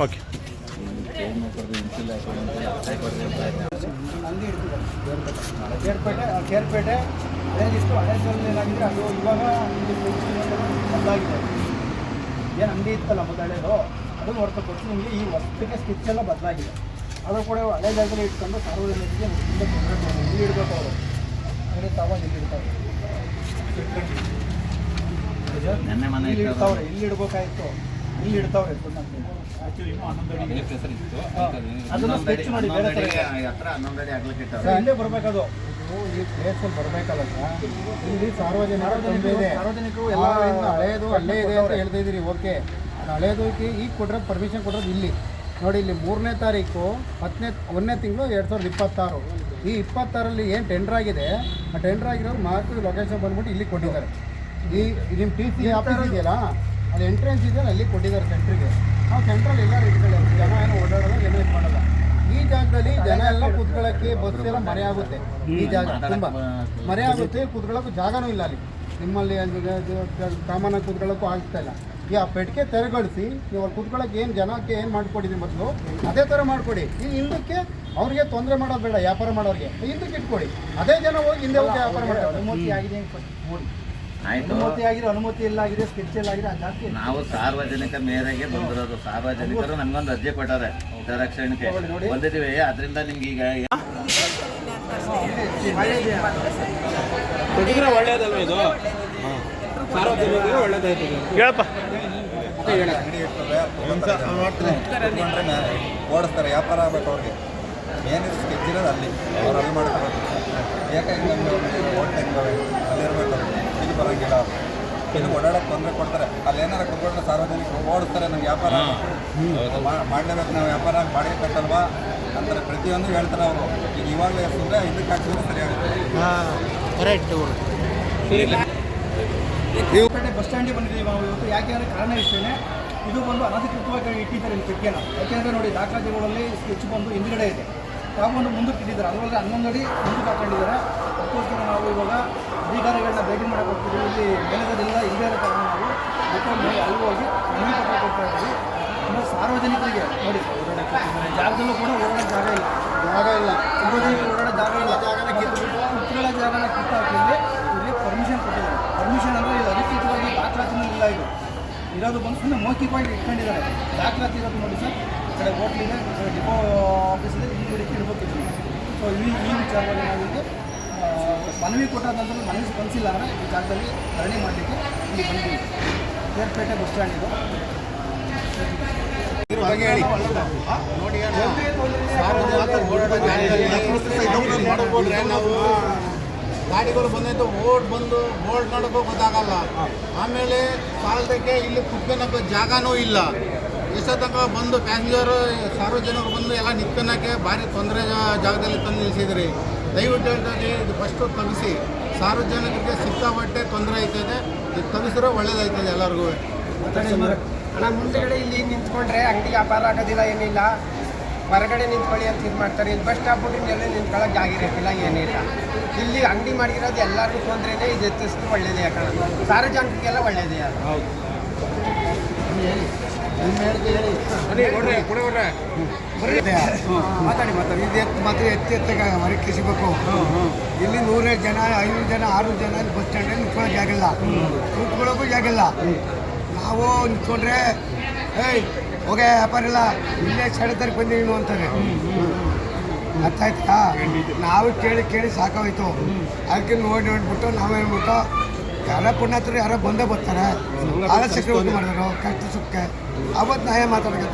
Okay. Kerpete ಹಳೇದಿತ್ತು, ಹಳೇದಲ್ಲಿ ಏನಾಗಿದೆ ಅದು ಇವಾಗ ಬದಲಾಗಿದೆ. ಏನು ಅಂಗಡಿ ಇತ್ತಲ್ಲ ಮೊದಲು ಹಳೇದು ಅದನ್ನು ಹೊರತುಪಡಿಸಿ ನಿಮಗೆ ಈ ಹೊಸಕ್ಕೆ ಸ್ಟಿಚ್ ಎಲ್ಲ ಬದಲಾಗಿದೆ. ಅದು ಕೂಡ ಹಳೆ ಜಾಗದಲ್ಲಿ ಇಟ್ಕೊಂಡು ಸಾರ್ವಜನಿಕರಿಗೆ ತುಂಬ ತೊಂದರೆ ಕೊಡೋದು. ಇಲ್ಲಿ ಇಡಬೇಕು ಅವರು ಅಂಗಡಿ ತಗೊಂಡು ಇಲ್ಲಿ ಇಡ್ತಾರೆ, ಇಲ್ಲಿ ಇಡ್ತಾವ್ರೆ, ಇಲ್ಲಿ ಇಡ್ಬೇಕಾಯ್ತು, ಇಲ್ಲಿ ಇಡ್ತಾವ್ರೆ. ಅದನ್ನು ಸ್ಕೆಚ್ ಮಾಡಿ ಬೇರೆ ಇಲ್ಲೇ ಬರಬೇಕದು. ಈ ಪ್ಲೇಸಲ್ಲಿ ಬರಬೇಕಲ್ಲ ಸರ್, ಇಲ್ಲಿ ಸಾರ್ವಜನಿಕರು ಎಲ್ಲ ಹಳೇದು ಅಲ್ಲೇ ಇದೆ ಅಂತ ಹೇಳ್ತಾ ಇದ್ದೀರಿ. ಓಕೆ, ಅದು ಹಳೇದಕ್ಕೆ ಈಗ ಕೊಟ್ಟರೆ ಪರ್ಮಿಷನ್ ಕೊಡೋದು ಇಲ್ಲಿ ನೋಡಿ. ಇಲ್ಲಿ 3ನೇ ತಾರೀಕು 1ನೇ ತಿಂಗಳು 2026. ಈ 26ರಲ್ಲಿ ಏನು ಟೆಂಡರ್ ಆಗಿದೆ, ಆ ಟೆಂಡರ್ ಆಗಿರೋದು ಮಾರ್ಕ್ ಲೊಕೇಶನ್ ಬಂದ್ಬಿಟ್ಟು ಇಲ್ಲಿ ಕೊಟ್ಟಿದ್ದಾರೆ. ಈ ನಿಮ್ಮ TC ಆಫೀಸ್ ಇದೆಯಲ್ಲ, ಅಲ್ಲಿ ಎಂಟ್ರೆನ್ಸ್ ಇದೆಯಲ್ಲ, ಅಲ್ಲಿ ಕೊಟ್ಟಿದ್ದಾರೆ ಸೆಂಟ್ರಿಗೆ. ನಾವು ಸೆಂಟ್ರಲ್ಲಿ ಎಲ್ಲರೂ ಇಟ್ಕೊಳ್ಳಿ, ಜನ ಏನೋ ಓಡಾಡೋದು ಏನೋ ಇದು ಮಾಡೋಲ್ಲ. ಈ ಜಾಗದಲ್ಲಿ ಜನ ಎಲ್ಲ ಕೂತ್ಕೊಳ್ಳೋಕ್ಕೆ ಬಸ್ ಎಲ್ಲ ಮರೆ ಆಗುತ್ತೆ. ಈ ಜಾಗ ತುಂಬ ಮರೆ ಆಗುತ್ತೆ, ಕೂತ್ಕೊಳ್ಳೋಕ್ಕೂ ಜಾಗನೂ ಇಲ್ಲ ಅಲ್ಲಿ. ನಿಮ್ಮಲ್ಲಿ ಕಾಮನಾಗಿ ಕೂತ್ಕೊಳ್ಳೋಕ್ಕೂ ಆಗ್ತಾ ಇಲ್ಲ. ಈ ಆ ಪೆಟ್ಟಿಗೆ ತೆರಗೊಳಿಸಿ ನೀವು ಅಲ್ಲಿ ಕೂತ್ಕೊಳ್ಳೋಕೆ ಏನು ಜನಕ್ಕೆ ಏನು ಮಾಡಿಕೊಟ್ಟಿದ್ದೀವಿ ಮೊದಲು ಅದೇ ಥರ ಮಾಡಿಕೊಡಿ. ಈ ಹಿಂದಕ್ಕೆ ಅವ್ರಿಗೆ ತೊಂದರೆ ಮಾಡೋದು ಬೇಡ, ವ್ಯಾಪಾರ ಮಾಡೋರಿಗೆ ಹಿಂದಕ್ಕೆ ಇಟ್ಕೊಡಿ. ಅದೇ ಜನ ಹೋಗಿ ಹಿಂದೆ ಹೋಗಿ ವ್ಯಾಪಾರ ಮಾಡ್ತಾರೆ. ಅನುಮತಿ ಆಗಿದೆ ನೋಡಿ, ಅನುಮತಿ ಆಗಿದೆ, ಅನುಮತಿ ಎಲ್ಲ ಆಗಿದೆ, ಸ್ಕೆಚ್ ಎಲ್ಲ ಆಗಿದೆ. ಜಾಸ್ತಿ ನಾವು ಸಾರ್ವಜನಿಕ ಮೇರೆಗೆ ಬಂದಿರೋದು. ಸಾರ್ವಜನಿಕರು ನಮ್ಗೊಂದು ಅರ್ಜಿ ಕೊಟ್ಟಾರೆ ರಕ್ಷಣೆಗೆ ಬಂದಿದ್ದೀವಿ. ಅದರಿಂದ ನಿಮ್ಗೆ ಈಗ ಒಳ್ಳೇದಲ್ವ ಇದು? ಸಾರ್ವಜನಿಕರಿಗೆ ಒಳ್ಳೇದಾಯ್ತದೆ. ಹೇಳಪ್ಪ. ಓಡಿಸ್ತಾರೆ, ವ್ಯಾಪಾರ ಆಗ್ಬೇಕು ಅವ್ರಿಗೆ. ಏನಿದೆ ಸ್ಕೆಚ್ ಇರೋದು ಅಲ್ಲಿ ಅವ್ರು ಅಲ್ಲಿ ಮಾಡ್ಕೋಬೇಕು. ಯಾಕಂದ್ರೆ ಅಲ್ಲಿರ್ಬೇಕು, ಇಲ್ಲಿ ಬರೋಂಗಿಲ್ಲ. ಇಲ್ಲಿ ಓಡಾಡೋಕ್ಕೆ ತೊಂದರೆ ಕೊಡ್ತಾರೆ. ಅಲ್ಲಿ ಏನಾರು ಕುತ್ಕೊಂಡ್ರೆ ಸಾರ್ವಜನಿಕರು ಓಡಿಸ್ತಾರೆ. ನಮ್ಗೆ ವ್ಯಾಪಾರ ಮಾಡಲೇಬೇಕು, ನಾವು ವ್ಯಾಪಾರ ಬಾಡಿಗೆ ಕಟ್ಟಲ್ವಾ ಅಂತಾರೆ. ಪ್ರತಿಯೊಂದು ಹೇಳ್ತಾರೆ ಅವರು. ಈಗ ಇವಾಗಲೇ ಎಷ್ಟಿದ್ರೆ ಇದಕ್ಕೆ ಹಾಕಿದ್ರೆ ಸರಿಯಾಗುತ್ತೆ. ಕೇರ್ಪೇಟೆ ಬಸ್ ಸ್ಟ್ಯಾಂಡಿಗೆ ಬಂದಿದ್ದೀವಿ ನಾವು ಇವತ್ತು. ಯಾಕೆ ಅಂದರೆ ಕಾರಣ ಇಷ್ಟೇ, ಇದು ಬಂದು ಅನಧಿಕೃತವಾಗಿ ಇಟ್ಟಿದ್ದಾರೆ ಇಲ್ಲಿ ಪೆಟ್ಟಿಗೆನ. ಯಾಕೆಂದರೆ ನೋಡಿ, ದಾಖಲಾತಿಗಳಲ್ಲಿ ಸ್ಕೆಚ್ ಬಂದು ಹಿಂದುಗಡೆ ಇದೆ, ತಾವು ಮುಂದಕ್ಕೆ ಇಟ್ಟಿದ್ದಾರೆ. ಅದರೊಳಗೆ 11 ಅಡಿ ಮುಂದಕ್ಕೆ ಹಾಕೊಂಡಿದ್ದಾರೆ. ಅದಕ್ಕೋಸ್ಕರ ನಾವು ಇವಾಗ ಅಧಿಕಾರಿಗಳನ್ನ ಭೇಟಿ ಮಾಡಕ್ಕೆ ಹೋಗ್ತೀವಿ. ಇಲ್ಲಿ ಮೇಲದಲ್ಲಿಲ್ಲ, ಇಲ್ಲದೇ ಇರೋ ಕಾರಣ ನಾವು ಮತ್ತೊಮ್ಮೆ ಅಲ್ಲಿ ಹೋಗಿ ಮನವಿ ಪತ್ರ ಕೊಡ್ತಾ ಇದ್ದೀವಿ. ಇನ್ನು ಸಾರ್ವಜನಿಕರಿಗೆ ನೋಡಿ, ಜಾಗದಲ್ಲೂ ಕೂಡ ಓಡಾಡೋ ಜಾಗ ಇಲ್ಲ, ಸಾರ್ವಜನಿಕರು ಓಡಾಡೋ ಜಾಗ ಇಲ್ಲ. ಕುತ್ಕೊಳ್ಳೋ ಜಾಗನ ಕಿತ್ತಾಕಿಲ್ಲಿ ಇಲ್ಲಿ ಪರ್ಮಿಷನ್ ಕೊಟ್ಟಿದ್ದಾರೆ. ಪರ್ಮಿಷನ್ ಅಂದರೆ ಇದು ಅಧಿಕೃತವಾಗಿ ದಾಖಲಾತಿನೂ ಇಲ್ಲ. ಇದು ಇರೋದು ಬಂದು ಸುಮ್ಮನೆ ಮೌಖಿಕವಾಗಿ ಇಟ್ಕೊಂಡಿದ್ದಾರೆ. ದಾಖಲಾತಿ ಇರೋದು ನೋಡಿ ಸರ್, ಈ ಕಡೆ ಹೋಟ್ಲಿದೆ, ಡಿಪೋ ಆಫೀಸ್ ಇದೆ, ಇಲ್ಲಿ ಇಡಬೇಕಿತ್ತು. ಸೊ ಈ ವಿಚಾರವಾಗಿ ನಾವಿಲ್ಲಿ ಮನವಿ ಕೊಟ್ಟಾದ ನಂತರ ಮನವಿ ಸ್ಪಂದಿಸಿಲ್ಲ ಅಂದರೆ ಈ ಜಾಗದಲ್ಲಿ ಧರಣಿ ಮಾಡಲಿಕ್ಕೆ ಇಲ್ಲಿ ಬಂದಿದ್ದೀವಿ. ಕೇರ್ಪೇಟೆ ಬಸ್ ಸ್ಟ್ಯಾಂಡ್ ಇದು. ನಾವು ಗಾಡಿಗಳು ಬಂದೈತೆ ಬಂದು ಬೋರ್ಡ್ ನೋಡೋಕ್ಕೂ ಗೊತ್ತಾಗಲ್ಲ. ಆಮೇಲೆ ಸಾಲದಕ್ಕೆ ಇಲ್ಲಿ ಕುತ್ಕೊಳಕ್ಕೆ ಜಾಗನೂ ಇಲ್ಲ. ಎಷ್ಟೋ ತನಕ ಬಂದು ಪ್ಯಾಸೆಂಜರು ಸಾರ್ವಜನಿಕರು ಬಂದು ಎಲ್ಲ ನಿಂತ್ಕೊಳಕ್ಕೆ ಭಾರಿ ತೊಂದರೆ ಜಾಗದಲ್ಲಿ ತಂದು ನಿಲ್ಲಿಸಿದ್ರಿ. ದಯವಿಟ್ಟು ಹೇಳ್ತಾರೆ, ಇದು ಫಸ್ಟು ತೆಗಿಸಿ. ಸಾರ್ವಜನಿಕರಿಗೆ ಸಿಕ್ಕಾಪಟ್ಟೆ ತೊಂದರೆ ಆಯ್ತದೆ. ಇದು ತೆಗಿಸಿರೋ ಒಳ್ಳೇದಾಯ್ತದೆ ಎಲ್ಲರಿಗೂ. ಅಣ್ಣ, ಮುಂದೆಗಡೆ ಇಲ್ಲಿ ನಿಂತ್ಕೊಂಡ್ರೆ ಅಂಗಡಿ ವ್ಯಾಪಾರ ಆಗೋದಿಲ್ಲ, ಏನಿಲ್ಲ. ಹೊರಗಡೆ ನಿಂತ್ಕೊಳ್ಳಿ ಅಂತ ಇದು ಮಾಡ್ತಾರೆ. ಇಲ್ಲಿ ಬಸ್ ಸ್ಟಾಪ್ ಬಿಟ್ಟು ಎಲ್ಲ ನಿಂತ್ಕೊಳ್ಳೋಕೆ ಜಾಗ ಇರೋಕ್ಕಿಲ್ಲ, ಏನಿಲ್ಲ. ಇಲ್ಲಿ ಅಂಗಡಿ ಮಾಡಿರೋದು ಎಲ್ಲರಿಗೂ ತೊಂದರೆನೇ. ಇದು ಎತ್ತಿಸಿದ್ರು ಒಳ್ಳೇದೇ, ಯಾಕಂದ್ರೆ ಸಾರ್ವಜನಿಕರಿಗೆಲ್ಲ ಒಳ್ಳೇದೇ. ಅದು ಹೌದು. ಮಾತಾಡಿ ಇದು ಮಾತ್ರ ಎತ್ತಾಗ ಹೊರಗೆ ಸಿಗಬೇಕು. ಇಲ್ಲಿ 100 ಜನ, 500 ಜನ, 600 ಜನ ಬಸ್ ಸ್ಟ್ಯಾಂಡಲ್ಲಿ ನಿಂತ್ಕೊಳ್ಳೋ ಜಾಗಿಲ್ಲ, ಕೂತ್ಕೊಳ್ಳೋಕ್ಕೂ ಜಾಗಿಲ್ಲ. ನಾವು ನಿಂತ್ಕೊಂಡ್ರೆ ಹೋಗೇ ವ್ಯಾಪಾರ ಇಲ್ಲ, ಇಲ್ಲೇ ಸೆಳೆತರಿಗೆ ಬಂದೀವಿ ಅಂತಾರೆ. ಅರ್ಥ ಆಯ್ತಾ? ನಾವು ಕೇಳಿ ಸಾಕಾಗೋಯ್ತು. ಅದಕ್ಕೆ ನೋಡ್ಬಿಟ್ಟು ನಾವು ಹೇಳ್ಬಿಟ್ಟು ಯಾರೋ ಪುಣ್ಯಾತರು ಯಾರೋ ಬಂದೇ ಬರ್ತಾರೆ. ಆಲಸ್ಯಕ್ಕೆ ಮಾಡಿದ್ರು ಕಷ್ಟ ಸುಖಕ್ಕೆ ಅವತ್ತು ನಾವೇ ಮಾತಾಡೋಕೆ